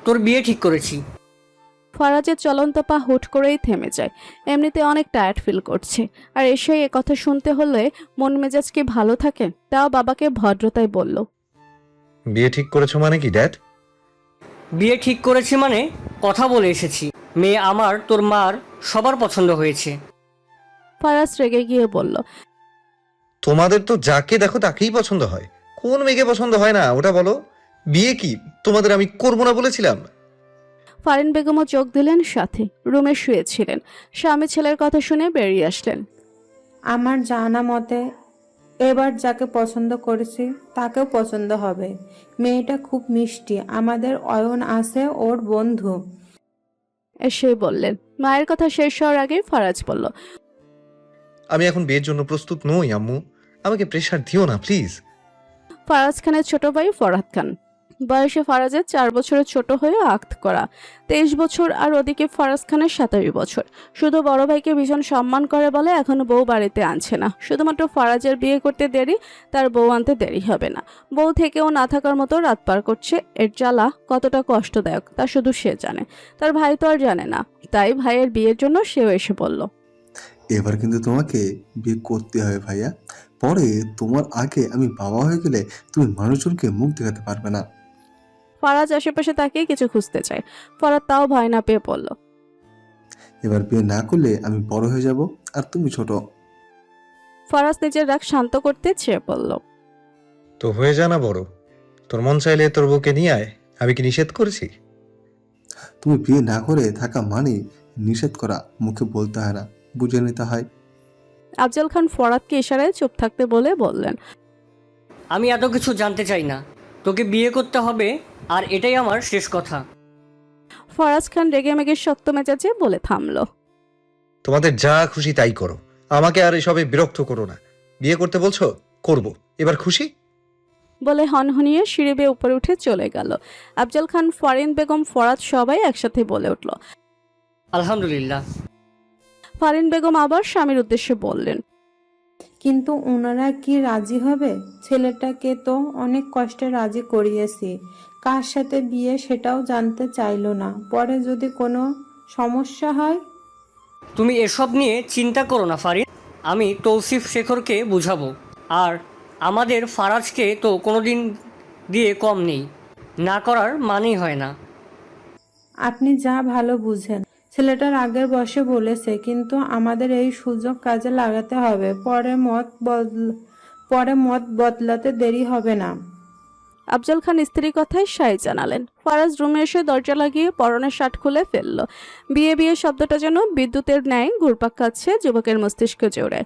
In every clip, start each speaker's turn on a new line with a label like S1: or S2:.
S1: তোর বিয়ে ঠিক করেছি।
S2: ফারাজের চলন্ত পা হুট করেই থেমে যায়। এমনিতে অনেক টায়ার্ড ফিল করছে, আর এসেই কথা শুনতে হলে মন মেজাজ কি ভালো থাকে? তাও বাবাকে ভদ্রতায় বলল,
S3: বিয়ে ঠিক করেছো মানে কি ড্যাড?
S1: বিয়ে ঠিক করেছি মানে কথা বলে এসেছি। মেয়ে আমার, তোর মার, সবার পছন্দ হয়েছে।
S2: ফারাজ রেগে গিয়ে বলল,
S3: তোমাদের তো যাকে দেখো তাকেই পছন্দ হয়, কোন মেয়েকে পছন্দ হয় না ওটা বলো। বিয়ে কি তোমাদের আমি করবো না বলেছিলাম?
S2: ফারিন বেগমও চোখ দিলেন, সাথে রুমে শুয়েছিলেন। স্বামী ছেলের কথা শুনে বেরিয়ে আসলেন।
S4: আমার জানা মতে এবার যাকে পছন্দ করেছি তাকেও পছন্দ হবে। মেয়েটা খুব মিষ্টি, আমাদের অয়ন আছে ওর বন্ধু।
S2: এসে বললেন। মায়ের কথা শেষ হওয়ার আগে ফারাজ বলল,
S3: আমি এখন বিয়ের জন্য প্রস্তুত নই আম্মু, আমাকে প্রেশার দিও না প্লিজ।
S2: ফারাজ খানের ছোট ভাই ফরহাদ খান। বয়সে ফারাজের 4 বছরের ছোট হয়েও আক্ত করা। 23 বছর, আর ওদিকে ফারাজ খানের 27 বছর। শুধু বড় ভাইকে ভীষণ সম্মান করে বলে এখনো বউ বাড়িতে আনছে না। শুধুমাত্র ফারাজের বিয়ে করতে দেরি, তার বউ আনতে দেরি হবে না। বউ থেকেও না থাকার মতো রাত পার করছে। এর জ্বালা কতটা কষ্টদায়ক তা শুধু সে জানে, তার ভাই তো আর জানে না। তাই ভাইয়ের বিয়ের জন্য সেও এসে বলল,
S5: এবার কিন্তু তোমাকে বিয়ে করতে হবে ভাইয়া। পরে তোমার আগে আমি বাবা হয়ে গেলে তুমি মানুষজনকে মুখ দেখাতে পারবে না।
S2: ফারাজ আশেপাশে তাকিয়ে কিছু খুঁজতে চায়। ফরাদ তাও ভয় না পেয়ে পড়ল,
S5: এবার বিয়ে না করলে আমি বড় হয়ে যাব আর তুমি ছোট।
S2: ফারাজ নিজের রাগ শান্ত করতে চেয়ে বলল,
S3: তো হয়ে যা না বড়, তোর মন চাইলে তোর বউকে নিয়ে আয়, আমি কি নিষেধ করেছি?
S5: তুমি বিয়ে না করে থাকা মানে নিষেধ করা, মুখে বলতে হয় না, বুঝে নিতে হয়।
S2: আফজল খান ফরাদকে ইশারায় চুপ থাকতে বলে বললেন,
S1: আমি এত কিছু জানতে চাই না, তোকে বিয়ে করতে হবে, আর এটাই আমার শেষ কথা।
S2: ফরাজ খান রেগে মেগে শক্ত মেজাজে বলে থামলো।
S3: তোমাদের যা খুশি তাই করো, আমাকে আর এসবে বিরক্ত করো না। বিয়ে করতে বলছো, করব। এবার খুশি?
S2: বলে হনহনিয়ে সিঁড়ি বেয়ে উপরে উঠে চলে গেল। আফজল খান, ফারিন বেগম, ফরাদ সবাই একসাথে বলে উঠল।
S1: আলহামদুলিল্লাহ।
S2: ফারিন বেগম আবার স্বামীর উদ্দেশ্যে বললেন,
S4: কিন্তু ওনারা কি রাজি হবে? ছেলেটাকে তো অনেক কষ্টে রাজি করিয়েছি, কার সাথে বিয়ে সেটাও জানতে চাইলো না। পরে যদি কোনো সমস্যা হয়?
S1: তুমি এসব নিয়ে চিন্তা করো না ফারিন, আমি তৌসিফ শেখরকে বুঝাবো। আর আমাদের ফারাজকে তো কোনোদিন দিয়ে কম নেই, না করার মানেই হয় না।
S4: আপনি যা ভালো বুঝেন। ছেলেটার আগের বসে বলেছে, কিন্তু আমাদের এই সুযোগ কাজে লাগাতে হবে। পরে মত বদলাতে দেরি হবে না।
S2: আফজল খান স্ত্রীর কথায় সায় জানালেন। ফারাজ রুমে এসে দরজা লাগিয়ে পরনের শার্ট খুলে ফেলল। বিয়ে বিয়ে শব্দটা যেন বিদ্যুতের ন্যায় ঘুরপাক খাচ্ছে যুবকের মস্তিষ্ক জোড়ে।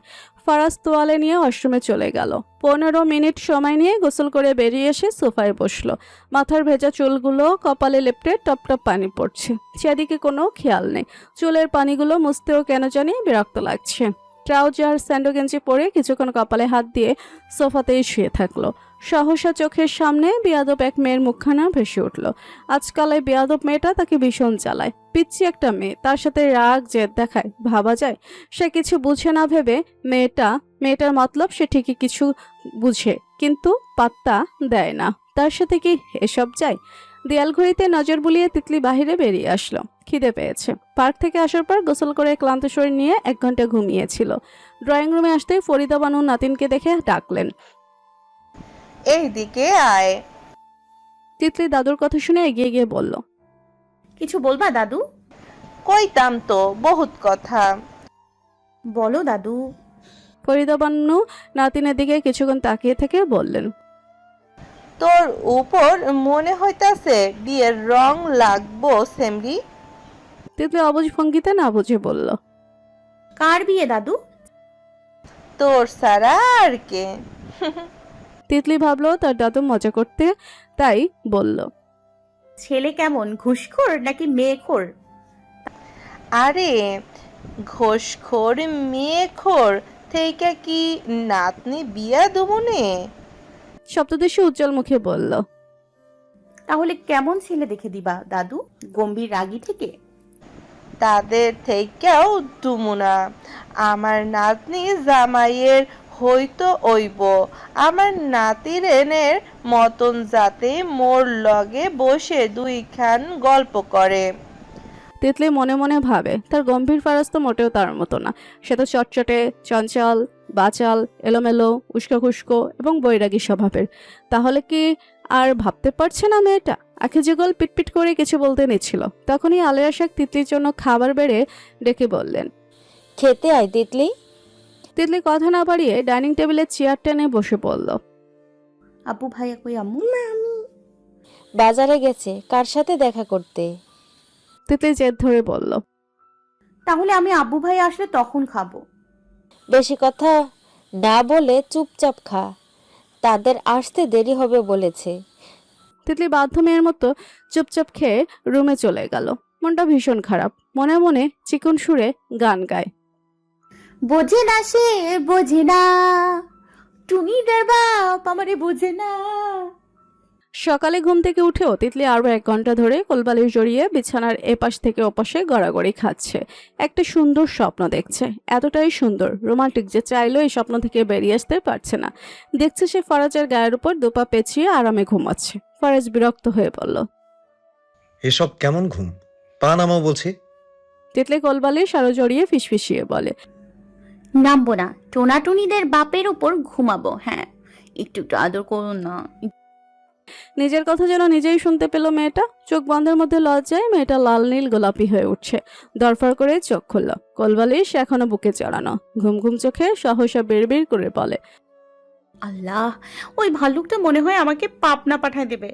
S2: ফারাজ তোয়ালে নিয়ে ওয়াশরুমে চলে গেল। 15 মিনিট সময় নিয়ে গোসল করে বেরিয়ে এসে সোফায় বসলো। মাথার ভেজা চুলগুলো কপালে লেপটে টপ টপ পানি পড়ছে। সেদিকে কোনো খেয়াল নেই। চুলের পানিগুলো মুছতেও কেন জানি বিরক্ত লাগছে। ট্রাউজার স্যান্ডো গেঞ্জি পরে কিছুক্ষণ কপালে হাত দিয়ে সোফাতেই শুয়ে থাকলো। সহসা চোখের সামনে বেয়াদব এক মেয়ের মুখখানা ভেসে উঠল। আজকাল এই বেয়াদব মেয়েটা তাকে ভীষণ জ্বালায়। পিচ্ছি একটা মেয়ে, তার সাথে রাগ জেদ দেখায়, ভাবা যায় সে কিছু বুঝে না ভেবে মেয়েটার মতলব সে ঠিকই কিছু বুঝে, কিন্তু পাত্তা দেয় না। তার সাথে কি এসব যায়? দেয়াল ঘড়িতে নজর বুলিয়ে তিতলি বাহিরে বেরিয়ে আসলো। খিদে পেয়েছে। পার্ক থেকে আসার পর গোসল করে ক্লান্ত শরীর নিয়ে 1 ঘন্টা ঘুমিয়েছিল। ড্রয়িং রুমে আসতেই ফরিদা বানু নাতিনকে দেখে ডাকলেন,
S6: এইদিকে আয়।
S2: তিতলি দাদুর কথা শুনে এগিয়ে গিয়ে বলল,
S7: কিছু বলবা দাদু?
S6: কইতাম তো বহুত কথা।
S7: বলো দাদু।
S2: ফরিদা বানু নাতিনের দিকে কিছুক্ষণ তাকিয়ে থেকে বললেন,
S6: তোর উপর মনে হইতাছে বিয়ের রং লাগবো সেমরি।
S2: তিতলি অবুঝ ভঙ্গিতে না বুঝে বলল,
S7: কার বিয়ে দাদু?
S6: তোর সারা আর কে?
S2: তিতলি ভাবলো তার দাদু মজা করতে, তাই বলল,
S7: ছেলে কেমন, ঘুষখোর নাকি মেয়েখোর?
S6: আরে ঘোষখোর মেয়েখোর থেকে কি নাতনি বিয়া দেবনে?
S2: সপ্তদশী উজ্জ্বল মুখে বলল,
S7: তাহলে কেমন ছেলে দেখে দিবা দাদু? গম্ভীর রাগী থেকে?
S6: তাদের থেকেও দুমুনা। আমার নাতনি জামাইয়ের হইতো ওইব আমার নাতিরেনের মতন যাতে মোর লগে বসে দুইখান গল্প করে।
S2: তিতলি মনে মনে ভাবে তার গম্ভীর ফারাজ তো মোটেও তার মতো না। সে তো চটচটে, চঞ্চল, বাচাল, এলোমেলো, উস্কোখুস্কো এবং বৈরাগী স্বভাবের। তাহলে কি আর ভাবতে পারছে না মেয়েটা? আখি যুগল পিটপিট করে কিছু বলতে নিচ্ছিল, তখনই আলেয়া শেখ তিতলির জন্য খাবার বেড়ে ডেকে বললেন,
S8: খেতে আয় তিতলি।
S2: তিতলি কথা না বাড়িয়ে ডাইনিং টেবিলে চেয়ার টেনে বসে পড়ল।
S7: আব্বু ভাইয়া কই আম্মু?
S8: বাজারে গেছে কার সাথে দেখা করতে।
S2: তিতলি জেদ ধরে বলল,
S7: তাহলে আমি আব্বু ভাইয়া আসলে তখন খাবো।
S8: বেশি কথা না বলে চুপচাপ খা, তাদের আসতে দেরি হবে বলেছে।
S2: তিতলি বাধ্য মেয়ের মতো চুপচাপ খেয়ে রুমে চলে গেল। মনটা ভীষণ খারাপ, মনে মনে চিকন সুরে গান গায়।
S7: বোঝে না সে, বোঝে না, টুনিদের বাপ আমারে বোঝে না।
S2: সকালে ঘুম থেকে উঠেও তিতলি আরো 1 ঘন্টা ধরে কোলবালিশ জড়িয়ে বিছানার এপাশ থেকে ওপাশে গড়াগড়ি খাচ্ছে। একটা সুন্দর স্বপ্ন দেখছে, এতটাই সুন্দর, রোমান্টিক যে চাইলেও এই স্বপ্ন থেকে বেরিয়ে আসতে পারছে না। দেখছে সে ফারাজের গায়ের উপর দুপা পেঁচিয়ে আরামে ঘুমাচ্ছে। ফারাজ বিরক্ত হয়ে বলল,
S3: এসব কেমন ঘুম? পা নামাও বলছি।
S2: তিতলি কোলবালিশ আরো জড়িয়ে ফিসফিসিয়ে বলে,
S7: নামবো না, টোনাটুনিদের বাপের উপর ঘুমাবো। হ্যাঁ, একটু একটু আদর করুন না।
S2: নিজের কথা যেন নিজেই শুনতে পেল মেয়েটা। চোখ বন্ধের মধ্যে লজ্জায় মেয়েটা লাল নীল গোলাপি হয়ে উঠছে। দরফর করে চোখ খুলল, কোলবালিশ এখনো বুকে চড়ানো। ঘুম ঘুম চোখে সহসা বিড়বিড় করে বলে,
S7: আল্লাহ, ওই ভাল্লুকটা মনে হয় আমাকে পাপনা পাঠায় দেবে।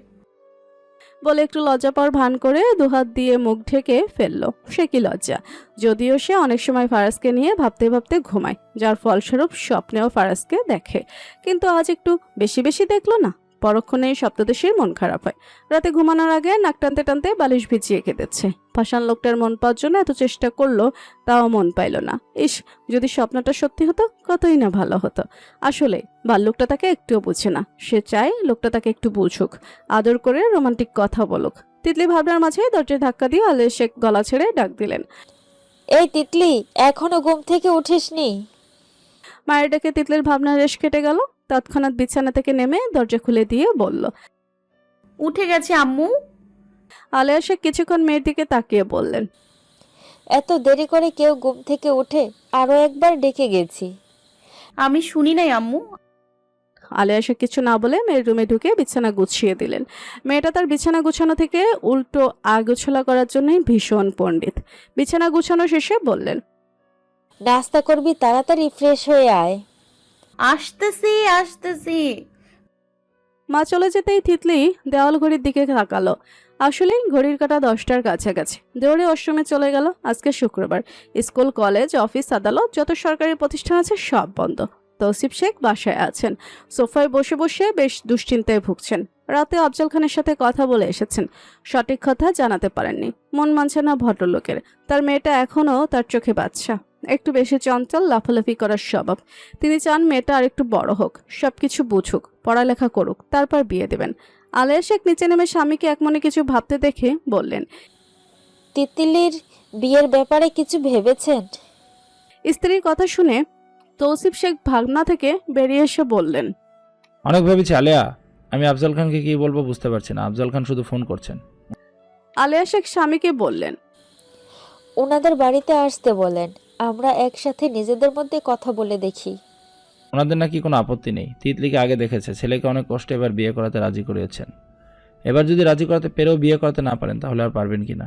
S2: বলে একটু লজ্জা পাওয়ার ভান করে দুহাত দিয়ে মুখ ঢেকে ফেললো। সে কি লজ্জা! যদিও সে অনেক সময় ফারাজকে নিয়ে ভাবতে ভাবতে ঘুমায়, যার ফলস্বরূপ স্বপ্নেও ফারাজকে দেখে, কিন্তু আজ একটু বেশি বেশি দেখলো না। পরক্ষণেই সপ্তদশীর মন খারাপ হয়। রাতে ঘুমানোর আগে নাক টানতে টানতে বালিশ ভিজিয়ে কেঁদেছে। পাষাণ লোকটার মন পাওয়ার জন্য এত চেষ্টা করলো, তাও মন পাইল না। ইস, যদি স্বপ্নটা সত্যি হতো কতই না ভালো হতো। আসলে ভাল্লুকটা তাকে একটুও বুঝে না। সে চায় লোকটা তাকে একটু বুঝুক, আদর করে রোমান্টিক কথা বলুক। তিতলি ভাবনার মাঝে দরজায় ধাক্কা দিয়ে আলেয়া শেখ গলা ছেড়ে ডাক দিলেন,
S8: এই তিতলি, এখনো ঘুম থেকে উঠিসনি?
S2: মায়ের ডাকে তিতলির ভাবনার রেশ কেটে গেল। তৎক্ষণাৎ বিছানা থেকে নেমে দরজা খুলে দিয়ে বলল,
S7: উঠে গেছে আম্মু।
S2: আলেয়া শেখ কিছুক্ষণ মেয়ের দিকে তাকিয়ে বললেন,
S8: এত দেরি করে কেউ ঘুম থেকে উঠে? আরো একবার ডেকে গেছি।
S7: আমি শুনি নাই আম্মু।
S2: আলেয়া শেখ কিছু না বলে মেয়ের রুমে ঢুকে বিছানা গুছিয়ে দিলেন। মেয়েটা তার বিছানা গুছানো থেকে উল্টো আগোছালা করার জন্যই ভীষণ পণ্ডিত। বিছানা গুছানো শেষে বললেন,
S8: নাস্তা করবি, তাড়াতাড়ি ফ্রেশ হয়ে আয়।
S7: আসতেছি আসতেছি।
S2: মা চলে যেতেই তিতলি দেওয়াল ঘড়ির দিকে তাকালো। আসলে ঘড়ির কাঁটা 10টার কাছাকাছি। দৌড়ে ওয়াশরুমে চলে গেল। আজকে শুক্রবার, স্কুল, কলেজ, অফিস, আদালত, যত সরকারি প্রতিষ্ঠান আছে সব বন্ধ। তৌসিফ শেখ বাসায় আছেন, সোফায় বসে বসে বেশ দুশ্চিন্তায় ভুগছেন। রাতে আফজল খানের সাথে কথা বলে এসেছেন, সঠিক কথা জানাতে পারেননি। মন মানছে না ভদ্রলোকের। তার মেয়েটা এখনও তার চোখে বাচ্চা, একটু বেশি চঞ্চল, লাফালাফি করার স্বভাব। তিনি চান মেয়েটা আর একটু বড় হোক, সবকিছু বুঝুক, পড়ালেখা করুক, তারপর বিয়ে দেবেন। আলেয়া শেখ নিচে নেমে স্বামীকে একমনে কিছু ভাবতে দেখে বললেন,
S8: তিতলির বিয়ের ব্যাপারে কিছু ভেবেছেন?
S2: স্ত্রীর কথা শুনে তৌসিফ শেখ ভাবনা থেকে বেরিয়ে এসে বললেন,
S9: অনেক ভেবেছি আলেয়া, আমি আফজল খানকে কি বলবো বুঝতে পারছি না। আফজল খান শুধু ফোন করছেন।
S2: আলেয়া শেখ স্বামীকে বললেন,
S8: ওনাদের বাড়িতে আসতে বলেন, আমরা একসাথে নিজেদের মধ্যে কথা বলে দেখি।
S9: ওনাদের নাকি কোনো আপত্তি নেই। তিতলিকে আগে দেখেছে, ছেলেকে অনেক কষ্টে এবার বিয়ে করাতে রাজি করিয়েছেন। এবার যদি রাজি করাতে পেরেও বিয়ে করাতে না পারেন তাহলে আর পারবেন কিনা।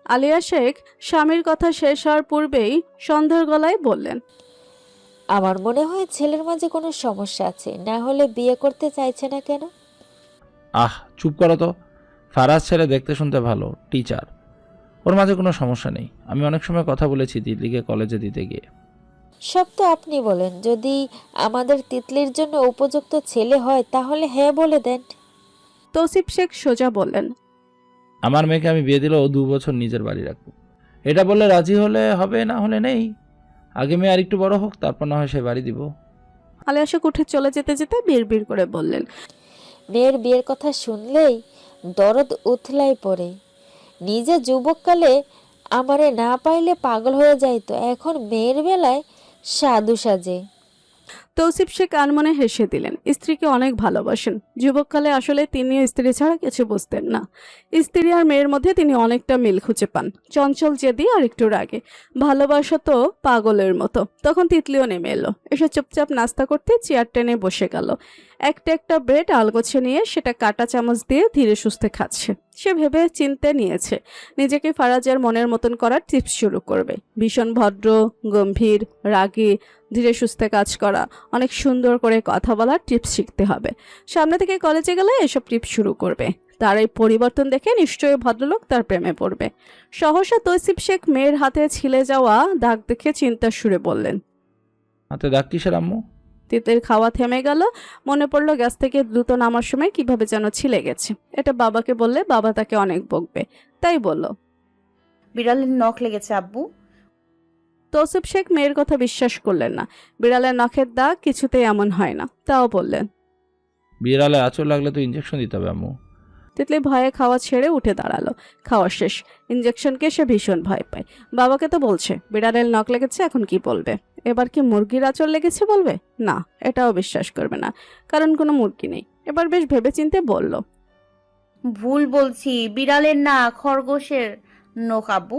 S2: আলেয়া শেখ স্বামীর কথা শেষ হওয়ার পূর্বেই সন্ধ্যার গলায় বললেন,
S8: আমার মনে হয় ছেলের মাঝে কোনো সমস্যা আছে, না হলে বিয়ে করতে চাইছে না কেন?
S9: আহ, চুপ করো তো। ফারাজ ছেলে দেখতে শুনতে ভালো, টিচার, ওর মাঝে কোনো সমস্যা নেই। আমি অনেক সময় কথা বলেছি তিতলিকে কলেজে দিতে গিয়ে।
S8: সব তো আপনি বলেন, যদি আমাদের তিতলির জন্য উপযুক্ত ছেলে হয় তাহলে হ্যাঁ বলে দেন।
S2: তৌসিফ শেখ সোজা বললেন,
S9: আমার মেয়েকে আমি বিয়ে দিলেও 2 বছর নিজের বাড়ি রাখবো। এটা বললে রাজি হলে হবে, না হলে নেই। আগে মেয়ে আর একটু বড় হোক, তারপর না হয় সে বাড়ি দিব।
S2: আলেয়া শেখ উঠে চলে যেতে যেতে বিড়বিড় করে বললেন,
S8: মেয়ের বিয়ের কথা শুনলেই দরদ উথলাই পড়ে। নিজে যুবককালে আমারে না পাইলে পাগল হয়ে যাইতো, এখন মেয়ের বেলায় সাধু সাজে।
S2: তৌসিফ শেখ আনমনে হেসে দিলেন। স্ত্রীকে অনেক ভালোবাসেন। যুবককালে আসলে তিনিও স্ত্রী ছাড়া কিছু বুঝতেন না। স্ত্রী আর মেয়ের মধ্যে তিনি অনেকটা মিল খুঁজে পান। চঞ্চল জেদি আর একটু রাগে, ভালোবাসা তো পাগলের মতো। তখন তিতলিও নেমে এলো, এসে চুপচাপ নাস্তা করতে চেয়ার টেনে বসে গেল। একটা ব্রেড আলগোছে নিয়ে সেটা কাঁটা চামচ দিয়ে ধীরে সুস্থে খাচ্ছে। সে ভেবে চিনতে নিয়েছে নিজেকে ফারাজের মনের মতন করার টিপস শুরু করবে। ভীষণ ভদ্র, গম্ভীর, রাগী, ধীরে সুস্থে কাজ করা, অনেক সুন্দর করে কথা বলার টিপস শিখতে হবে। সামনে থেকে কলেজে গেলে এসব টিপস শুরু করবে। তার এই পরিবর্তন দেখে নিশ্চয়ই ভদ্রলোক তার প্রেমে পড়বে। সহসা তৌসিফ শেখ মেয়ের হাতে ছিলে যাওয়া দাগ দেখে চিন্তার সুরে বললেন,
S9: হাতে দাগ কিসের আম্মু?
S2: তিতলির খাওয়া থেমে গেল। মনে পড়লো গ্যাস থেকে দ্রুত নামার সময় কিভাবে যেন ছিলে গেছে। এটা বাবাকে বললে বাবা তাকে অনেক বকবে, তাই বলল।
S7: বিড়ালের নখ লেগেছে আব্বু।
S2: তৌসিফ শেখ মেয়ের কথা বিশ্বাস করলেন না। বিড়ালের নখের দাগ কিছুতেই এমন হয় না, তাও বললেন।
S9: বিড়ালে আঁচড় লাগলে তো ইঞ্জেকশন দিতে হবে আম্মু।
S2: তিতলি ভয়ে খাওয়া ছেড়ে উঠে দাঁড়ালো। খাওয়া শেষ। ইঞ্জেকশনকে সে ভীষণ ভয় পায়। বাবাকে তো বলছে বিড়ালের নখ লেগেছে, এখন কি বলবে? এবার কি মুরগির আঁচড় লেগেছে বলবে? না, এটাও বিশ্বাস করবে না, কারণ কোনো মুরগি নেই। এবার বেশ ভেবেচিন্তে বলল,
S7: ভুল বলছি, বিড়ালের না, খরগোশের নখ আব্বু।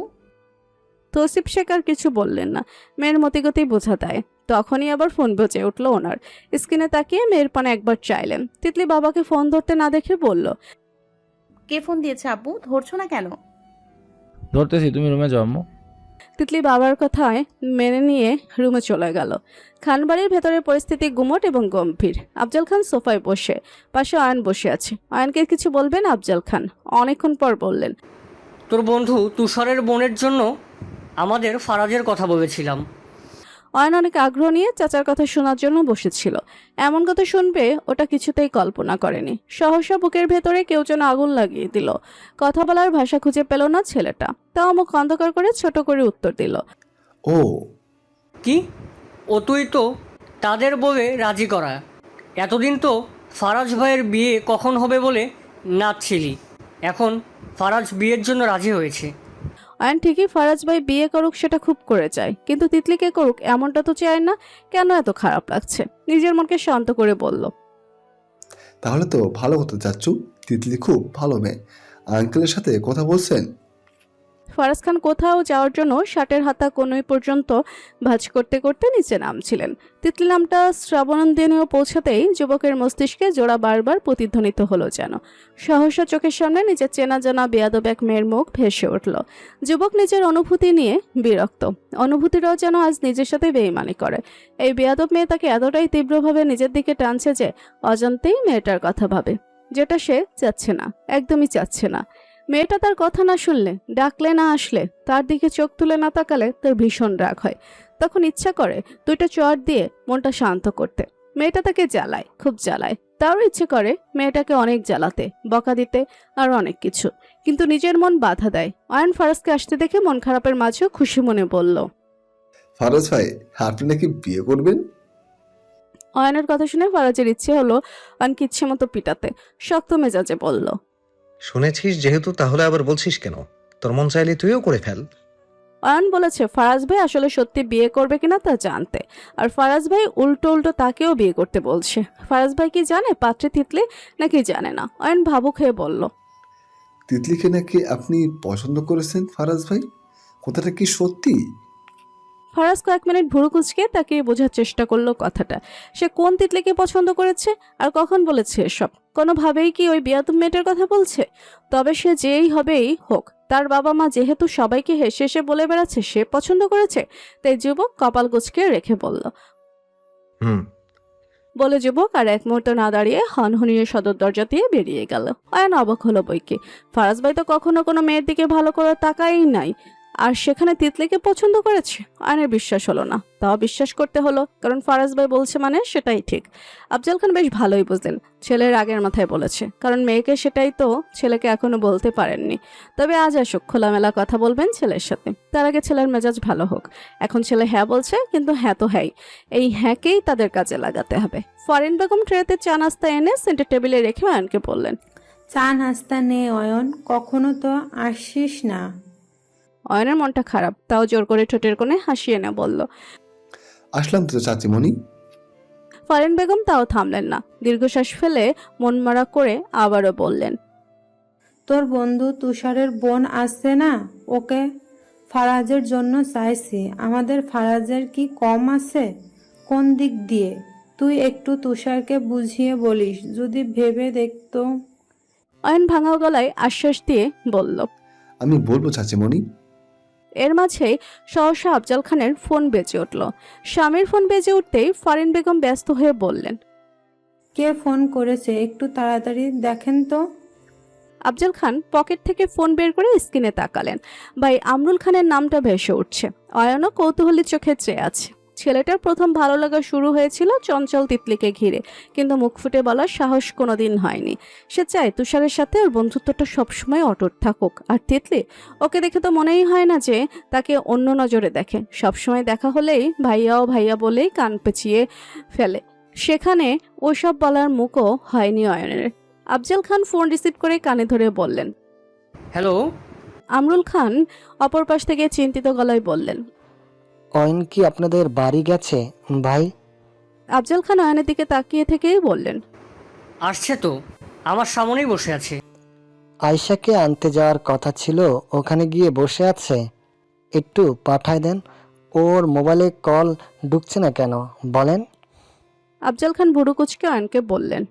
S2: তৌসিফ শেখ আর কিছু বললেন না। মেয়ের মতিগতি বোঝা দেয়। তখনই আবার ফোন বেজে উঠল ওনার। স্ক্রিনে তাকিয়ে মেয়ের পানে একবার চাইলেন। তিতলি বাবাকে ফোন ধরতে না দেখে বলল,
S7: কে ফোন দিয়েছে আব্বু? ধরছো না কেন?
S9: ধরতেছি, তুমি রুমে যাও আম্মু।
S2: তিতলি বাবার কথায় মেনে নিয়ে রুমে চলে গেল। খানবাড়ির ভেতরের পরিস্থিতি গুমট এবং গম্ভীর। আফজাল খান সোফায় বসে, পাশে অয়ন বসে আছে। অয়নকে কিছু বলবেন আফজাল খান অনেকক্ষণ পর বললেন,
S1: তোর বন্ধু তুষারের বোনের জন্য আমাদের ফারাজের কথা বলেছিলাম।
S2: অয়ন অনেক আগ্রহ নিয়ে চাচার কথা শোনার জন্য বসেছিল। এমন কথা শুনবে ওটা কিছুতেই কল্পনা করেনি। সহসা বুকের ভেতরে কেউ যেন আগুন লাগিয়ে দিল। কথা বলার ভাষা খুঁজে পেল না ছেলেটা, তাও মুখ অন্ধকার করে ছোট করে উত্তর দিল,
S5: ও
S1: কি? ও তুই তো তাদের বলে রাজি করা। এতদিন তো ফারাজ ভাইয়ের বিয়ে কখন হবে বলে নাচছিলি, এখন ফারাজ বিয়ের জন্য রাজি হয়েছে।
S2: অয়ন ঠিকই ফারাজ ভাই বিয়ে করুক, সেটা খুব করে চায়, কিন্তু তিতলিকে করুক এমনটা তো চায় না। কেন এত খারাপ লাগছে? নিজের মনকে শান্ত করে বলল,
S5: তাহলে তো ভালো হতো চাচ্চু, তিতলি খুব ভালো মেয়ে। আঙ্কেলের সাথে কথা বলছেন?
S2: ফারাজ খান কোথাও যাওয়ার জন্য শার্টের হাতা কনুই পর্যন্ত ভাঁজ করতে করতে নিচে নামছিলেন। তিতলি নামটা শ্রাবণন্দিনীও পৌঁছাতেই যুবকের মস্তিষ্কে জোড়া বারবার প্রতিধ্বনিত হলো যেন। সহসা চোখের সামনে নিজের চেনা জানা বেয়াদব এক মেয়ের মুখ ভেসে উঠল। যুবক নিজের অনুভূতি নিয়ে বিরক্ত। অনুভূতিরাও যেন আজ নিজের সাথে বেইমানি করে। এই বেয়াদব মেয়ে তাকে এতটাই তীব্রভাবে নিজের দিকে টানছে যে অজান্তেই মেয়েটার কথা ভাবে, যেটা সে চাচ্ছে না, একদমই চাচ্ছে না। মেয়েটা তার কথা না শুনলে, ডাকলে না আসলে, তার দিকে চোখ তুলে না তাকালে তার ভীষণ রাগ হয়। তখন ইচ্ছা করে দুইটা চড় দিয়ে মনটা শান্ত করতে। মেয়েটা তাকে জ্বালায়, খুব জ্বালায়। তারও ইচ্ছে করে মেয়েটাকে অনেক জ্বালাতে, বকা দিতে, আর অনেক কিছু। কিন্তু নিজের মন বাধা দেয়। অয়ন ফারাজকে আসতে দেখে মন খারাপের মাঝেও খুশি মনে বলল,
S5: ফারাজ ভাই, আপনি নাকি বিয়ে করবেন?
S2: অয়নের কথা শুনে ফারাজের ইচ্ছে হলো অয়নকে ইচ্ছে মতো পিটাতে। শক্ত মেজাজে বলল,
S3: শুনেছিস যেহেতু, তাহলে আবার বলছিস কেন? তোর মন চাইলে তুইও করে ফেল।
S2: অয়ন বলেছে ফারাজ ভাই আসলে সত্যি বিয়ে করবে কিনা তা জানতে, আর ফারাজ ভাই উল্টো উল্টো তাকেও বিয়ে করতে বলছে। ফারাজ ভাই কি জানে পাত্রে তিতলি নাকি জানে না? অয়ন ভাবুক হয়ে বলল,
S5: তিতলিকে নাকি আপনি পছন্দ করেছেন ফারাজ ভাই? কথাটা কি সত্যি?
S2: ফারাজ কয়েক মিনিট ভুরু কুচকে তাকে বোঝার চেষ্টা করলো কথাটা। সে কোন তিতলিকে পছন্দ করেছে আর কখন বলেছে এসব? কোনোভাবেই কি ওই বেয়াদব মেয়েটার কথা বলছে? তবে সে যেই হবেই হোক, তার বাবা মা যেহেতু সবাইকে হেসে হেসে বলে বেড়াচ্ছে সে পছন্দ করেছে, তাই যুবক কপাল কুচকে রেখে বলল, বলে যুবক আর এক মুহূর্ত না দাঁড়িয়ে হনহনিয়ে সদর দরজা দিয়ে বেরিয়ে গেল। অয়ন অবাক হলো বইকে। ফারাজ ভাই তো কখনো কোনো মেয়ের দিকে ভালো করে তাকাই নাই, আর সেখানে তিতলিকে পছন্দ করেছে। অয়নের বিশ্বাস হলো না, তাও বিশ্বাস করতে হলো, কারণ ফারাজ ভাই বলছে মানে সেটাই ঠিক। আফজাল খান বেশ ভালোই বুঝলেন ছেলের আগের মাথায় বলেছে, কারণ মেয়েকে সেটাই তো ছেলেকে এখনো বলতে পারেননি। তবে আজ আসুক, খোলামেলা কথা বলবেন ছেলের সাথে, তার আগে ছেলের মেজাজ ভালো হোক। এখন ছেলে হ্যাঁ বলছে, কিন্তু হ্যাঁ তো হ্যাঁ, এই হ্যাঁকেই তাদের কাজে লাগাতে হবে। ফরিন বেগম ট্রেতে চা নাস্তা এনে সেন্টার টেবিলে রেখে অয়নকে বললেন,
S4: চা নাস্তা নে অয়ন, কখনো তো আসিস না।
S2: অয়নের মনটা খারাপ, তাও জোর করে ঠোঁটের কোণে হাসি এনে বলল,
S5: আসলাম তো চাচিমণি।
S2: ফারিন বেগম তাও থামলেন না, দীর্ঘশ্বাস ফেলে মনমরা করে আবারও বললেন,
S4: তোর বন্ধু তুষারের বোন আসছে না, ওকে ফারাজের জন্য চাইছি। আমাদের ফারাজের কি কম আছে কোন দিক দিয়ে? তুই একটু তুষারকে বুঝিয়ে বলিস, যদি ভেবে দেখতো।
S2: অয়ন ভাঙা গলায় আশ্বাস দিয়ে বলল।
S5: আমি বলবো চাচিমণি।
S2: এর মাঝেই সহসা আফজাল খানের ফোন বেজে উঠল। স্বামীর ফোন বেজে উঠতেই ফারিন বেগম ব্যস্ত হয়ে বললেন,
S4: কে ফোন করেছে একটু তাড়াতাড়ি দেখেন তো।
S2: আফজাল খান পকেট থেকে ফোন বের করে স্ক্রিনে তাকালেন। ভাই আমরুল খানের নামটা ভেসে উঠছে। অয়নও কৌতূহলী চোখে চেয়ে আছে। ছেলেটার প্রথম ভালো লাগা শুরু হয়েছিল চঞ্চল তিতলিকে ঘিরে, কিন্তু মুখ ফুটে বলার সাহস কোনোদিন হয়নি। সে চায় তুষারের সাথে ওর বন্ধুত্বটা সবসময় অটুট থাকুক। আর তিতলি, ওকে দেখে তো মনেই হয় না যে তাকে অন্য নজরে দেখে। সবসময় দেখা হলেই ভাইয়াও ভাইয়া বলেই কান পেঁচিয়ে ফেলে। সেখানে ওসব বলার মুখও হয়নি অয়নের। আফজাল খান ফোন রিসিভ করে কানে ধরে বললেন,
S1: হ্যালো।
S2: আমরুল খান অপর পাশ থেকে চিন্তিত গলায় বললেন,
S10: অয়ন কি আপনাদের বাড়ি গেছে ভাই?
S2: আফজাল খান অয়নের দিকে তাকিয়ে থেকেই বললেন,
S1: আসছে তো, আমার সামনেই বসে আছে।
S10: আয়শাকে আনতে যাওয়ার কথা ছিল, ওখানে গিয়ে বসে আছে। একটু পাঠায় দেন, ওর মোবাইলে কল ঢুকছে না কেন বলেন।
S2: আফজাল খান ভুরু কুচকে অয়নকে বললেন,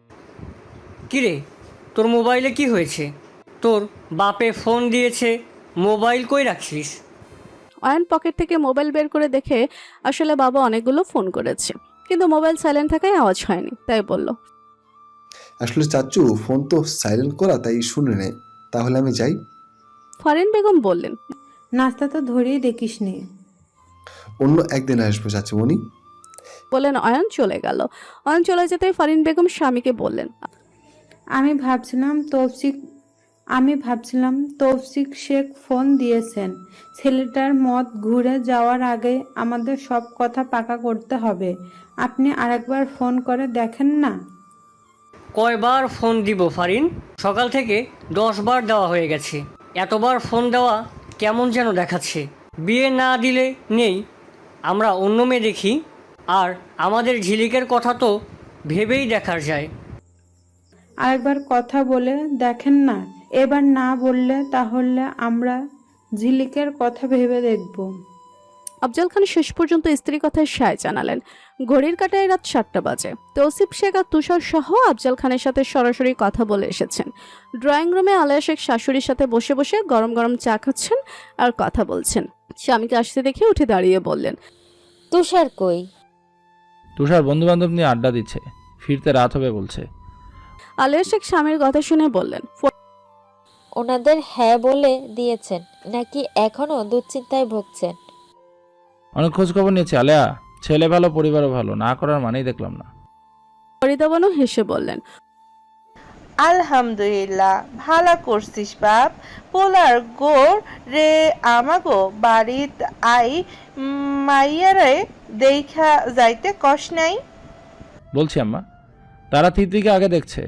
S1: কিরে, তোর মোবাইলে কি হয়েছে? তোর বাপে ফোন দিয়েছে, মোবাইল কই রাখিস?
S2: অয়ন পকেট থেকে মোবাইল বের করে দেখে আসলে বাবা অনেকগুলো ফোন করেছে, কিন্তু মোবাইল সাইলেন্ট থাকায় আওয়াজ হয়নি, তাই বলল।
S5: আসলে চাচু ফোন তো সাইলেন্ট করা, তাই শুনে নেই। তাহলে আমি যাই।
S2: ফারিন বেগম বললেন,
S4: নাস্তা তো ধরেই দেখিস নি।
S5: অন্য একদিন আসবো চাচিমণি।
S2: বলেন অয়ন চলে গেল। অয়ন চলে যেতে ফারিন বেগম স্বামীকে বললেন,
S4: আমি ভাবছিলাম তৌফিক শেখ ফোন দিয়েছেন। ছেলেটার মত ঘুরে যাওয়ার আগে আমাদের সব কথা পাকা করতে হবে। আপনি আরেকবার ফোন করে দেখেন না।
S1: কয়বার ফোন দিব ফারিন? সকাল থেকে 10 বার দেওয়া হয়ে গেছে। এতবার ফোন দেওয়া কেমন যেন দেখাচ্ছে। বিয়ে না দিলে নেই, আমরা অন্য মেয়ে দেখি। আর আমাদের ঝিলিকের কথা তো ভেবেই দেখার যায়।
S4: আরেকবার কথা বলে দেখেন না। এবার না বললে তাহলে আমরা ঝিলিকের কথা ভেবে দেখব।
S2: আফজাল খান শেষ পর্যন্ত স্ত্রীর কথায় সায় জানালেন। ঘড়ির কাঁটায় রাত 7টা বাজে। তৌসিফ শেখ আর তুষার সহ আফজাল খানের সাথে সরাসরি কথা বলে এসেছেন। ড্রয়িং রুমে আলেয়া শেখ শাশুড়ির সাথে বসে বসে গরম গরম চা খাচ্ছেন আর কথা বলছেন। স্বামীকে আসতে দেখে উঠে দাঁড়িয়ে বললেন,
S8: তুষার কই?
S9: তুষার বন্ধু বান্ধব নিয়ে আড্ডা দিচ্ছে, ফিরতে রাত হবে বলছে।
S2: আলেয়া শেখ স্বামীর কথা শুনে বললেন,
S8: ওনাদের হ্যাঁ বলে দিয়েছেন নাকি এখনো দুশ্চিন্তায় ভুগছেন?
S9: অনেক খোঁজ খবর নিয়েছে আলেয়া, ছেলে ভালো পরিবারও ভালো, না করার মানেই দেখলাম না।
S2: ফরিদাবানু হেসে বললেন,
S6: আলহামদুলিল্লাহ, ভালো করছিস বাপ। পোলার গোর রে আমাগো বাড়িত আই মাইয়ারে দেখা যাইতে কষ নাই।
S9: বলছি আম্মা, তারা তিতলিকে আগে দেখছে,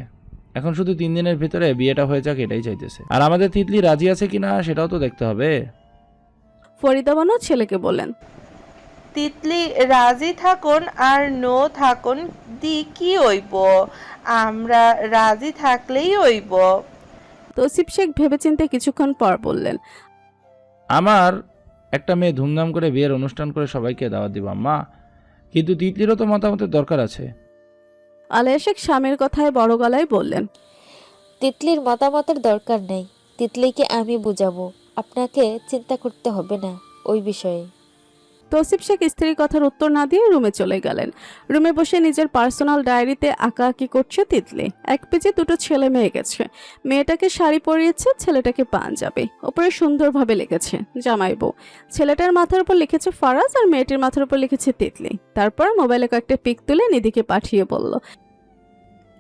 S9: এখন শুধু 3 দিনের ভিতরে বিয়েটা হয়ে যাক এটাই চাইতেছে। আর আমাদের তিতলি রাজি আছে কিনা সেটাও তো দেখতে হবে।
S2: ফরিদাবানু ছেলেকে বললেন,
S6: তিতলি রাজি থাকুন আর নো থাকুন দি কি হইব, আমরা রাজি থাকলেই হইব।
S2: তৌসিফ শেখ ভেবেচিন্তে কিছুক্ষণ পর বললেন,
S9: আমার একটা মেয়ে ধুমধাম করে বিয়ের অনুষ্ঠান করে সবাইকে দাওয়াত দিব আম্মা, কিন্তু তিতলিরও তো মতামতের দরকার আছে।
S2: আলেয়া শেখ স্বামীর কথায় বড় গলায় বললেন,
S8: তিতলির মতামতের দরকার নেই, তিতলিকে আমি বুঝাবো, আপনাকে চিন্তা করতে হবে না ওই বিষয়ে।
S2: তৌসিফ শেখ স্ত্রীর কথার উত্তর না দিয়ে রুমে চলে গেলেন। রুমে বসে নিজের পার্সোনাল ডায়েরিতে আঁকাআঁকি করছে তিতলি। এক পেজে 2টো ছেলে মেয়ে গেছে। মেয়েটাকে শাড়ি পরিয়েছে, ছেলেটাকে পাঞ্জাবি। ওপরে সুন্দরভাবে লিখেছে জামাই বউ। ছেলেটার মাথার উপর লিখেছে ফারাজ আর মেয়েটির মাথার উপর লিখেছে তিতলি। তারপর মোবাইলে কয়েকটা পিক তুলে নিধিকে পাঠিয়ে বলল,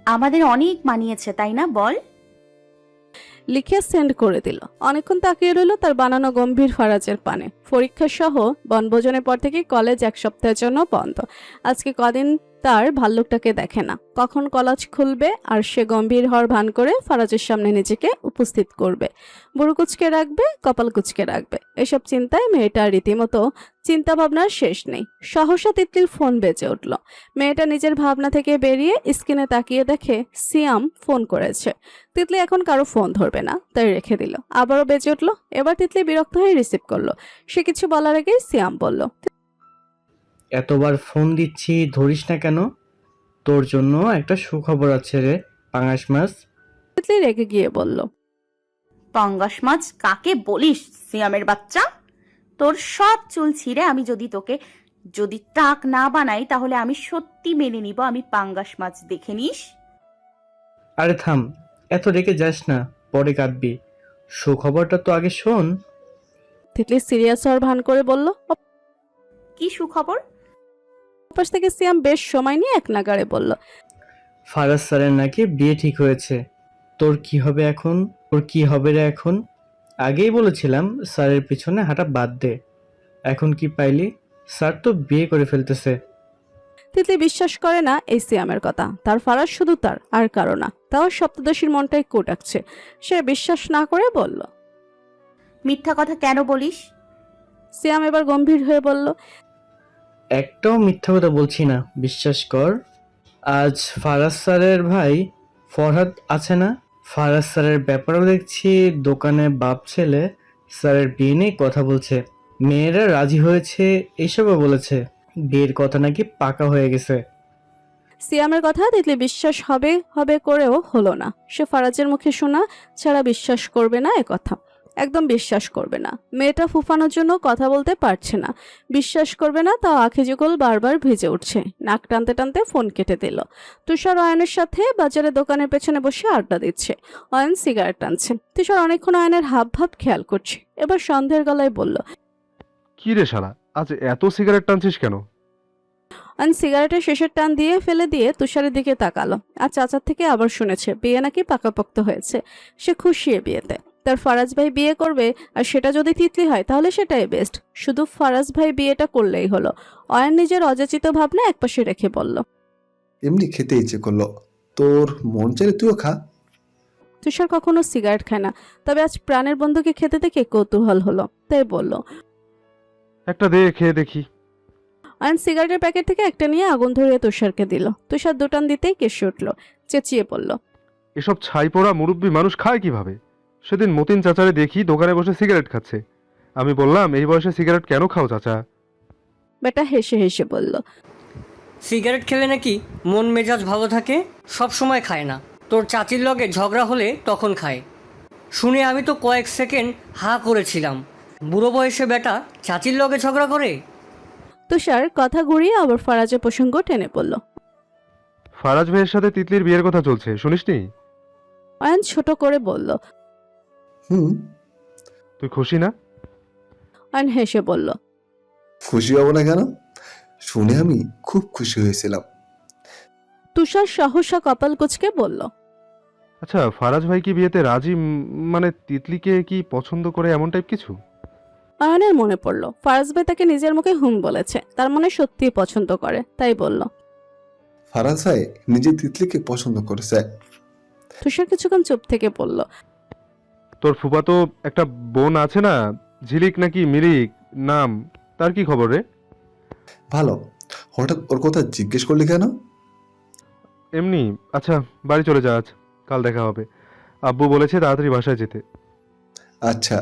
S7: আমাদের অনেক মানিয়েছে তাই না বল?
S2: লিখে সেন্ড করে দিল। অনেকক্ষণ তাকিয়ে রইল তার বানানো গম্ভীর ফারাজের পানে। পরীক্ষা সহ বনভোজনের পর থেকে কলেজ 1 সপ্তাহের জন্য বন্ধ। আজকে কদিন তার ভাল্লুকটাকে দেখে না, কখন কলাজ খুলবে আর সে গম্ভীর হওয়ার ভান করে ফারাজের সামনে নিজেকে উপস্থিত করবে, বুড়ো কুচকে রাখবে, কপাল কুচকে রাখবে। এসব চিন্তায় মেয়েটার রীতিমতো চিন্তা ভাবনার শেষ নেই। সহসা তিতলির ফোন বেজে উঠল। মেয়েটা নিজের ভাবনা থেকে বেরিয়ে স্ক্রিনে তাকিয়ে দেখে সিয়াম ফোন করেছে। তিতলি এখন কারো ফোন ধরবে না, তাই রেখে দিল। আবারও বেজে উঠল। এবার তিতলি বিরক্ত হয়ে রিসিভ করলো। সে কিছু বলার আগেই সিয়াম বলল,
S11: এতবার ফোন দিচ্ছি ধরিস না কেন? তোর জন্য একটা সুখবর আছে রে, পাঙাশ মাছ।
S2: তিতলি রেগে গিয়ে বলল,
S7: পাঙ্গাস মাছ কাকে বলিস সিয়ামের বাচ্চা? তোর সব চুল ছিঁড়ে আমি যদি টাক না বানাই তাহলে আমি সত্যি মেনে নিব আমি পাঙ্গাস মাছ, দেখে নিস।
S11: আরে থাম, এত রেগে যাস না, পরে কাঁদবি। সুখবরটা তো আগে শোন।
S2: তিতলি সিরিয়াস হওয়ার ভান করে বলল।
S7: কি সুখবর?
S2: পাশ থেকে সিয়াম বেশ সময় নিয়ে এক নাগাড়ে বলল,
S11: ফারাজ স্যারের নাকি বিয়ে ঠিক হয়েছে। তোর কি হবে এখন? তোর কি হবে রে এখন? আগেই বলেছিলাম স্যারের পিছনে হাঁটা বাদ দে। এখন কি পাইলি? স্যার তো বিয়ে করে ফেলতেছে।
S2: তিতলি বিশ্বাস করে না এই সিয়ামের কথা। তার ফারাজ শুধু তার, আর কারো না। তাও সপ্তদশীর মনটাই কোটাকছে। সে বিশ্বাস না করে বলল,
S7: মিথ্যা কথা কেন বলিস?
S2: সিয়াম এবার গম্ভীর হয়ে বলল,
S11: একটাও মিথ্যা কথা বলছি না, বিশ্বাস কর। আজ ফারাজ স্যারের ভাই ফরহাদ আছে না, ফারাজ স্যারের ব্যাপারেও দেখছি দোকানে বাপ ছেলে স্যারের বিয়ে নিয়ে কথা বলছে। মেয়েরা রাজি হয়েছে এইসবও বলেছে। বিয়ের কথা নাকি পাকা হয়ে গেছে।
S2: সিয়ামের কথা তিতলি বিশ্বাস হবে হবে করেও হলো না। সে ফারাজের মুখে শোনা ছাড়া বিশ্বাস করবে না, কথা একদম বিশ্বাস করবে না। মেয়েটা ফুফানোর জন্য কথা বলতে পারছে না, বিশ্বাস করবে না। তাও আঁখি যুগল বারবার ভিজে উঠছে। নাক টানতে টানতে ফোন কেটে দিল। তুষার অয়নের সাথে বাজারে দোকানের পেছনে বসে আড্ডা দিচ্ছে। অয়ন সিগারেট টানছে। তুষার অনেকক্ষণ অয়নের হাব ভাব খেয়াল করছে। এবার সন্ধ্যের গলায় বলল,
S12: কি রে শালা, আজ এত সিগারেট টানছিস কেন?
S2: অয়ন সিগারেটের শেষের টান দিয়ে ফেলে দিয়ে তুষারের দিকে তাকালো। আর চাচার থেকে আবার শুনেছে বিয়ে নাকি পাকাপোক্ত হয়েছে। সে খুশি এ বিয়েতে। তার ফারাজ ভাই বিয়ে করবে, আর সেটা যদি তিতলি হয় তাহলে সেটাই বেস্ট। শুধু ফারাজ ভাই বিয়েটা করলেই হলো। অয়ন নিজের অযাচিত ভাবনা একপাশে রেখে বলল,
S5: এমনি খেতে ইচ্ছে করলো, তোর মন চাইলে তুইও খা।
S2: তুষার কখনো সিগারেট খায় না, তবে আজ প্রাণের বন্ধুকে খেতে দেখে কৌতূহল হলো, তাই বলল।
S12: একটা দে, খেয়ে দেখি।
S2: অয়ন সিগারেটের প্যাকেট থেকে একটা নিয়ে আগুন ধরিয়ে তুষারকে দিল। তুষার দুটান দিতেই কেসে উঠল, চেঁচিয়ে পড়ল,
S12: এসব ছাই পোড়া মুরব্বী মানুষ খায় কিভাবে? সেদিন মতিন চাচারে দেখি দোকানে বসে সিগারেট খাচ্ছে। আমি বললাম, এই বয়সে সিগারেট কেন খাও চাচা?
S2: বেটা হেসে হেসে বলল,
S1: সিগারেট খেলে নাকি মন মেজাজ ভালো থাকে, সব সময় খায় না। তোর চাচির লগে ঝগড়া হলে তখন খায়। শুনে আমি তো কয়েক সেকেন্ড হাঁ করেছিলাম। বুড়ো বয়সে বেটা চাচির লগে ঝগড়া করে?
S2: তুষার কথা ঘুরিয়ে আবার ফারাজের প্রসঙ্গ টেনে পড়ল।
S12: ফারাজ ভাইয়ের সাথে তিতলির বিয়ের কথা চলছে, শুনিসনি?
S2: অয়ন ছোট করে বলল,
S12: তুই খুশি না?
S2: অয়ন হেসে বলল,
S5: খুশি হব না কেন? শুনে আমি খুব খুশি হয়েছিলাম।
S2: তুষার সহসা কপাল কুচকে বলল,
S12: আচ্ছা, ফারাজ ভাই কি বিয়েতে রাজি? মানে তিতলিকে কি পছন্দ করে এমন টাইপ কিছু?
S2: অয়নের মনে পড়ল ফারাজ ভাই তাকে নিজের মুখে হুম বলেছে। তার মনে সত্যিই পছন্দ করে, তাই বলল,
S5: ফারাজ ভাই নিজে তিতলিকে পছন্দ করেছে।
S2: তুষার কিছুক্ষণ চুপ থেকে বলল,
S12: তোর ফুফাতো একটা বোন আছে না, ঝিলিক নাকি মিলিক নাম, তার কি খবর রে?
S5: ভালো। হঠাৎ ওর কথা জিজ্ঞেস করলি কেন?
S12: এমনি। আচ্ছা, বাড়ি চলে যা, আজ কাল দেখা হবে। আব্বু বলেছে তাড়াতাড়ি বাসায় যেতে।
S5: আচ্ছা।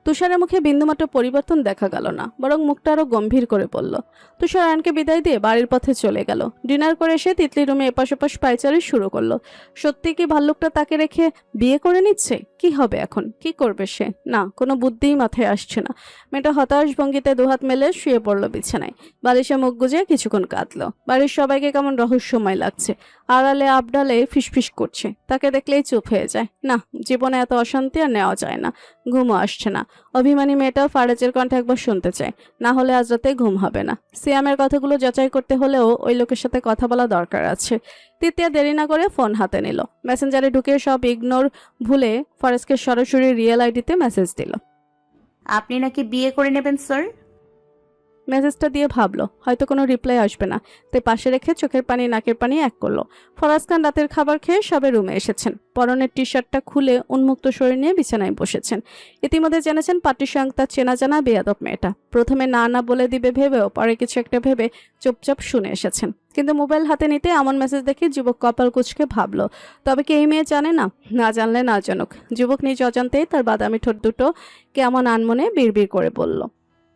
S2: তুষারের মুখে বিন্দুমাত্র পরিবর্তন দেখা গেল না, বরং মুখটা আরো গম্ভীর করে পড়ল। তুষার অয়নকে বিদায় দিয়ে বাড়ির পথে চলে গেল। ডিনার করে এসে তিতলি রুমে এপাশ ওপাশ পায়চারি শুরু করলো। সত্যি কি ভাল্লুকটা তাকে রেখে বিয়ে করে নিচ্ছে? কি হবে এখন? কি করবে সে? না, কোনো বুদ্ধিই মাথায় আসছে না। মেয়েটা হতাশ ভঙ্গিতে দুহাত মেলে শুয়ে পড়লো বিছানায়। বালিশে মুখ গুজে কিছুক্ষণ কাঁদলো। বাড়ির সবাইকে কেমন রহস্যময় লাগছে। আড়ালে আবডালে ফিসফিস করছে। তাকে দেখলেই চুপ হয়ে যায়। না, জীবনে এত অশান্তি আর নেওয়া যায় না। ঘুমও আসছে না। অভিমানী মেয়েটা ফারাজের কণ্ঠে একবার শুনতে চায়, না হলে আজ রাতে ঘুম হবে না। সিয়ামের কথাগুলো যাচাই করতে হলেও ওই লোকের সাথে কথা বলা দরকার আছে। তৃতীয়া দেরি না করে ফোন হাতে নিল। মেসেঞ্জারে ঢুকে সব ইগনোর ভুলে ফারাজকে সরাসরি রিয়েল আইডিতে মেসেজ দিল।
S7: আপনি নাকি বিয়ে করে নেবেন স্যার?
S2: মেসেজটা দিয়ে ভাবলো হয়তো কোনো রিপ্লাই আসবে না, তাই পাশে রেখে চোখের পানি নাকের পানি এক করলো। ফরাজ খান রাতের খাবার খেয়ে সবে রুমে এসেছেন। পরনের টি শার্টটা খুলে উন্মুক্ত শরীর নিয়ে বিছানায় বসেছেন। ইতিমধ্যে জেনেছেন পার্টির সঙ্গে তার চেনা জানা বেয়াদব মেয়েটা। প্রথমে না না বলে দিবে ভেবেও পরে কিছু একটা ভেবে চুপচাপ শুনে এসেছেন। কিন্তু মোবাইল হাতে নিতে এমন মেসেজ দেখে যুবক কপাল কুঁচকে ভাবলো, তবে কি এই মেয়ে জানে না? না জানলে না জানুক। যুবক নিজ অজান্তেই তার বাদামি ঠোঁট দুটো কেমন আনমনে বিড়বিড় করে বলল,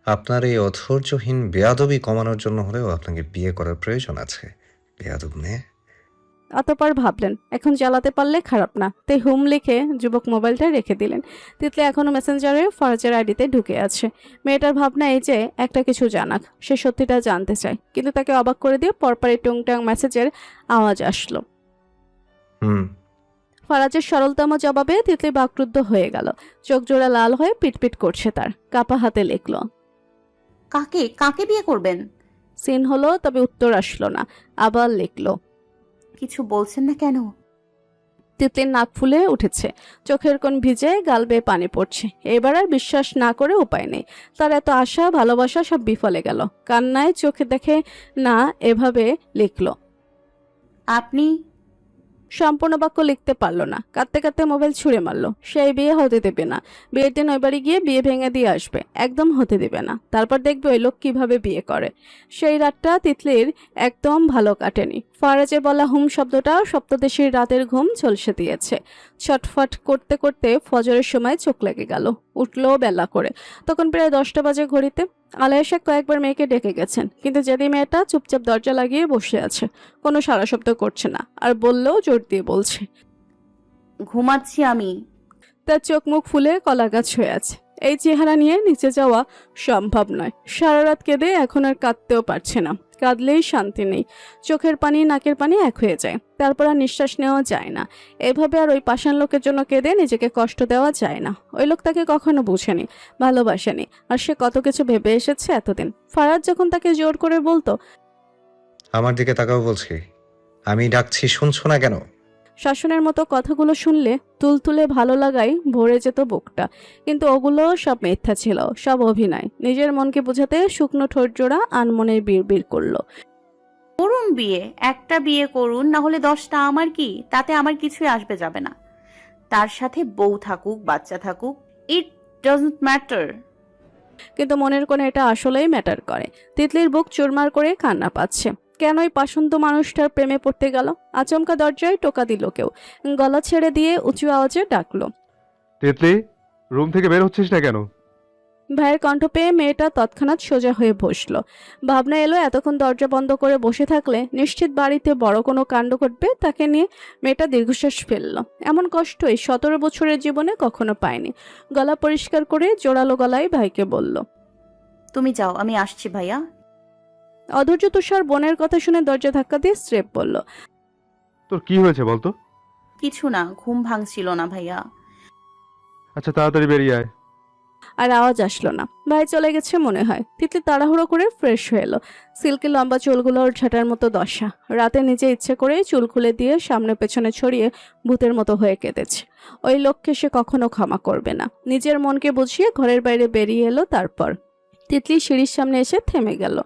S3: আপনার এই অধৈর্যহীন বেয়াদবি কমানোর জন্য হলেও আপনাকে বিয়ে করার প্রয়োজন আছে, বেয়াদব মেয়ে।
S2: অতঃপর ভাবলেন এখন জ্বালাতে পারলে খারাপ না, তাই হুম লিখে যুবক মোবাইলটা রেখে দিলেন। তিতলি এখনো মেসেঞ্জারে ফরাজের আইডিতে ঢুকে আছে। মেয়েটার ভাবনা এই যে একটা কিছু জানাক, সে সত্যিটা জানতে চায়। কিন্তু তাকে অবাক করে দিয়ে পরপরই টুংটাং মেসেজের আওয়াজ আসলো।
S3: হুম।
S2: ফরাজের সরলতম জবাবে তিতলি বাকরুদ্ধ হয়ে গেল। চোখ জোড়া লাল হয়ে পিটপিট করছে তার। কাপা হাতে লিখল।
S7: কাকে কাকে বিয়ে করবেন?
S2: সিন হলো, তবে উত্তর আসলো না। আবার লিখল।
S7: কিছু বলছেন না কেন?
S2: তিতলির নাক ফুলে উঠেছে, চোখের কোণ ভিজে, গাল বেয়ে পানি পড়ছে। এবার আর বিশ্বাস না করে উপায় নেই। তার এত আশা ভালোবাসা সব বিফলে গেল। কান্নায় চোখে দেখে না এভাবে লিখল।
S7: আপনি?
S2: সম্পূর্ণ বাক্য লিখতে পারলো না। কাঁদতে কাঁদতে মোবাইল ছুঁড়ে মারলো। সেই বিয়ে হতে দেবে না। বিয়ের দিন ওই বাড়ি গিয়ে বিয়ে ভেঙে দিয়ে আসবে, একদম হতে দেবে না। তারপর দেখবে ওই লোক কিভাবে বিয়ে করে। সেই রাতটা তিতলির একদম ভালো কাটেনি। ফরাজের বলা হুম শব্দটা সপ্তদেশীর রাতের ঘুম ঝলসে দিয়েছে। ছটফট করতে করতে ফজরের সময় চোখ লেগে গেল। উঠলো বেলা করে, তখন প্রায় 10টা বাজে ঘড়িতে। আলায়া শেখ কয়েকবার মেয়েকে ডেকে গেছেন, কিন্তু যেদি মেয়েটা চুপচাপ দরজা লাগিয়ে বসে আছে, কোনো সারা শব্দ করছে না। আর বললেও জোর দিয়ে বলছে,
S7: ঘুমাচ্ছি আমি।
S2: তার চোখ মুখ ফুলে কলা গাছ হয়ে আছে। এই চেহারা নিয়ে নিচে যাওয়া সম্ভব নয়। সারা রাত কেঁদে এখন আর কাঁদতেও পারছে না। কাঁদলেই শান্তি নেই। চোখের পানি নাকের পানি এক হয়ে যায়। তারপর আর নিঃশ্বাস নেওয়া যায় না। এভাবে আর ওই পাষাণ লোকের জন্য কেঁদে নিজেকে কষ্ট দেওয়া যায় না। ওই লোক তাকে কখনো বুঝেনি, ভালোবাসেনি। আর সে কত কিছু ভেবে এসেছে এতদিন। ফারাজ যখন তাকে জোর করে বলতো,
S3: আমার দিকে তাকাও বলছি, আমি ডাকছি শুনছো না কেন?
S2: শাসনের মতো কথাগুলো শুনলে তুলতুলে ভালো লাগায় ভরে যেত বুকটা। কিন্তু ওগুলো সব মিথ্যা ছিল, সব অভিনয়। নিজের মনকে বোঝাতে শুকনো ঠোঁট জোড়া আনমনের বিড়বিড় করলো।
S7: করুন বিয়ে, একটা বিয়ে করুন, না হলে 10টা আমার কি? তাতে আমার কিছুই আসবে যাবে না। তার সাথে বউ থাকুক বাচ্চা থাকুক, ইট ডাজন্ট ম্যাটার।
S2: কিন্তু মনের কোণে এটা আসলেই ম্যাটার করে। তিতলির বুক চুরমার করে কান্না পাচ্ছে। কেন ওই পাষণ্ড মানুষটার প্রেমে পড়তে গেল? আচমকা দরজায় টোকা দিল কেউ। গলা ছেড়ে দিয়ে উঁচু আওয়াজে ডাকলো,
S12: তিতলি, রুম থেকে বের হচ্ছিস না কেন?
S2: ভাইয়ের কণ্ঠ পেয়ে মেয়েটা তৎক্ষণাৎ সোজা হয়ে বসলো। ভাবনা এলো এতক্ষণ দরজা বন্ধ করে বসে থাকলে নিশ্চিত বাড়িতে বড় কোনো কাণ্ড ঘটবে। তাকে নিয়ে মেয়েটা দীর্ঘশ্বাস ফেলল। এমন কষ্ট এই 17 বছরের জীবনে কখনো পায়নি। গলা পরিষ্কার করে জোরালো গলায় ভাইকে বলল,
S7: তুমি যাও, আমি আসছি ভাইয়া।
S2: অধৈর্য তুষার বোনের কথা শুনে দরজা ধাক্কা দিয়ে স্রেফ বলল,
S12: তোর কি হয়েছে বলতো?
S7: কিছু না, ঘুম ভাঙছিল না ভাইয়া।
S12: আচ্ছা তাড়াতাড়ি বেরিয়ে আয়।
S2: আর আওয়াজ আসলো না। ভাই চলে গেছে মনে হয়। তিতলি তাড়াহুড়ো করে ফ্রেশ হয়ে এলো। সিল্কি লম্বা চুলগুলোর ঝাঁটার মতো দশা। রাতে নিজে ইচ্ছে করে চুল খুলে দিয়ে সামনে পেছনে ছড়িয়ে ভূতের মতো হয়ে কেঁদেছে। ওই লোককে সে কখনো ক্ষমা করবে না। নিজের মনকে বুঝিয়ে ঘরের বাইরে বেরিয়ে এলো। তারপর তিতলি সিঁড়ির সামনে এসে থেমে গেল।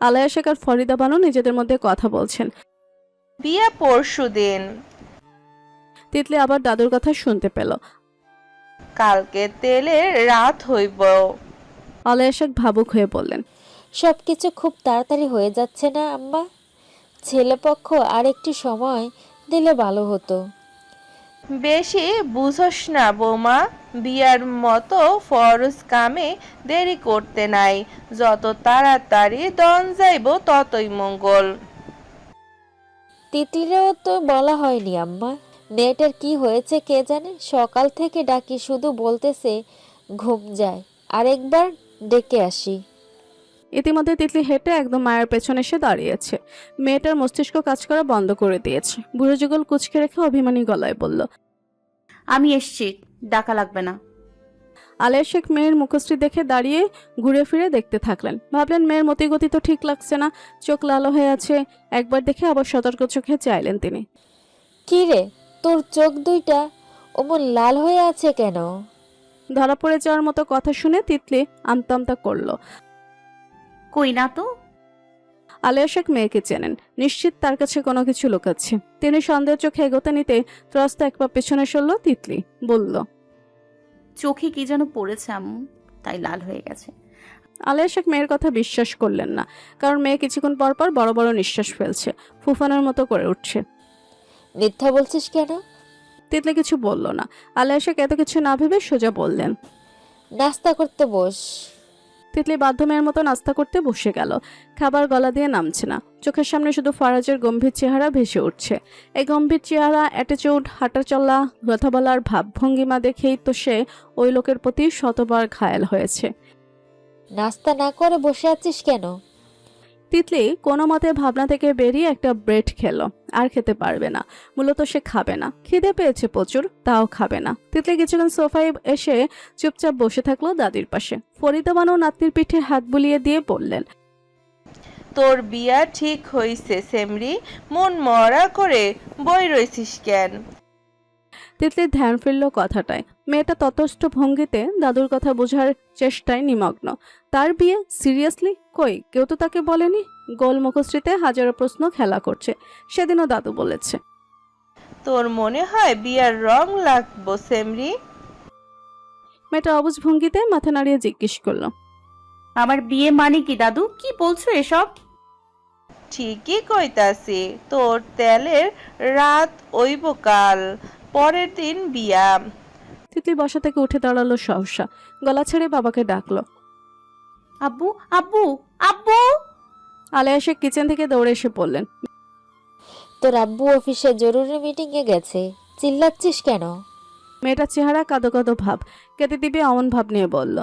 S2: আলায়া শেখ আর ফরিদা বানু নিজেদের মধ্যে কথা বলছেন।
S6: বিয়ে পরশুদিন।
S2: তিতলি আবার দাদুর কথা শুনতে পেল।
S6: কালকে তেলের রাত হইব।
S2: আলায়া শেখ ভাবুক হয়ে বললেন,
S8: সবকিছু খুব তাড়াতাড়ি হয়ে যাচ্ছে না আম্মা? ছেলেপক্ষ আর একটু সময় দিলে ভালো হতো।
S6: বেশি বুঝোস না বৌমা, বিয়ার মতো ফরজ কামে দেরি করতে নাই। যত তাড়াতাড়ি দন যাইব ততই মঙ্গল।
S8: তিতলিরেও তো বলা হয়নি আম্মা। মেয়েটার কি হয়েছে কে জানে, সকাল থেকে ডাকি শুধু বলতেছে ঘুম যায়, আরেকবার ডেকে আসি।
S2: ইতিমধ্যে তিতলি হেঁটে একদম মায়ের পেছনে এসে দাঁড়িয়েছে। মেয়েটার মস্তিষ্ক কাজ করা বন্ধ করে দিয়েছে। বুড়ো যুগল কুচকে রেখে অভিমানী গলায় বলল,
S7: আমি এসছি, ডাকা লাগবে না।
S2: আলিয়া শেখ মেয়ের মুখশ্রী দেখে দাঁড়িয়ে ঘুরে ফিরে দেখতে থাকলেন। ভাবলেন মেয়ের মতিগতি তো ঠিক লাগছে না, চোখ লালো হয়ে আছে। একবার দেখে আবার সতর্ক চোখে চাইলেন তিনি।
S8: কি রে, তোর চোখ দুইটা অমন লাল হয়ে আছে কেন?
S2: ধরা পড়ে যাওয়ার মতো কথা শুনে তিতলি আমতা আমতা করলো।
S7: কই না তো।
S2: আলিয়া শেখ মেয়েকে চেনেন, নিশ্চিত তার কাছে কোনো কিছু লুকাচ্ছে। তিনি সন্দেহ চোখে এগোতে নিতে ত্রস্ত এক পা পেছনে সরল। তিতলি বলল,
S7: চোখে কি যেন পড়েছে আম্মু, তাই লাল হয়ে গেছে।
S2: আলিয়া শেখ মেয়ের কথা বিশ্বাস করলেন না, কারণ মেয়ে কিছুক্ষণ পর পর বড় বড় নিঃশ্বাস ফেলছে, ফুফানোর মতো করে উঠছে।
S8: মিথ্যা বলছিস কেন?
S2: তিতলি কিছু বলল না। আলিয়া শেখ এত কিছু না ভেবে সোজা বললেন,
S8: নাস্তা করতে বস।
S2: তিতলি বাধ্য মেয়ের মতো নাস্তা করতে বসে গেল। খাবার গলা দিয়ে নামছে না, চোখের সামনে শুধু ফারাজের গম্ভীর চেহারা ভেসে উঠছে। এই গম্ভীর চেহারা, অ্যাটিটিউড, হাঁটা চলা, কথা বলার ভাব ভঙ্গিমা দেখেই তো সে ওই লোকের প্রতি শতবার ঘায়েল হয়েছে।
S8: নাস্তা না করে বসে আছিস কেন?
S2: তিতলি কোনো মতে ভাবনা থেকে বেরিয়ে একটা ব্রেড খেলো। আর খেতে পারবে না, মূলত সে খাবে না। খিদে পেয়েছে প্রচুর, তাও খাবে না। তিতলি কিছুক্ষণ সোফায় এসে চুপচাপ বসে থাকলো দাদির পাশে। ফরিদা বানু নাতনির পিঠে হাত বুলিয়ে দিয়ে বললেন,
S6: তোর বিয়া ঠিক হইছে সেমরি, মন মরা করে বই রইছিস কেন?
S2: তিতলির ধ্যান ফিরল কথাটায়। মেয়েটা ততস্থ ভঙ্গিতে দাদুর কথা বোঝার চেষ্টায় নিমগ্ন। তার বিয়ে? সিরিয়াসলি? কই, কেউ তো তাকে বলেনি। গোল মুখশ্রীতে হাজারো প্রশ্ন খেলা করছে। সেদিনও দাদু বলেছে।
S6: তোর মনে হয় বিয়ার রং লাগবো সেমরি?
S2: মেয়েটা অবুঝ ভঙ্গিতে মাথা নাড়িয়ে জিজ্ঞেস করলো,
S7: আমার বিয়ে মানে কি দাদু? কি বলছো এসব?
S6: ঠিকই কইতাছি, তোর তেলের রাত ওইব কাল, পরের দিন বিয়া।
S2: তিতলি বসা থেকে উঠে দাঁড়ালো সহসা, গলা ছেড়ে বাবাকে ডাকলো।
S7: আব্বু, আব্বু, আব্বু!
S2: আলিয়া শেখ কিচেন থেকে দৌড়ে এসে বললেন,
S8: তোর আব্বু অফিসে জরুরি মিটিংয়ে গেছে, চিল্লাচ্ছিস কেন?
S2: মেয়েটার চেহারা কাঁদো কাঁদো ভাব, কেঁদে দিবে অমন ভাব নিয়ে বলল,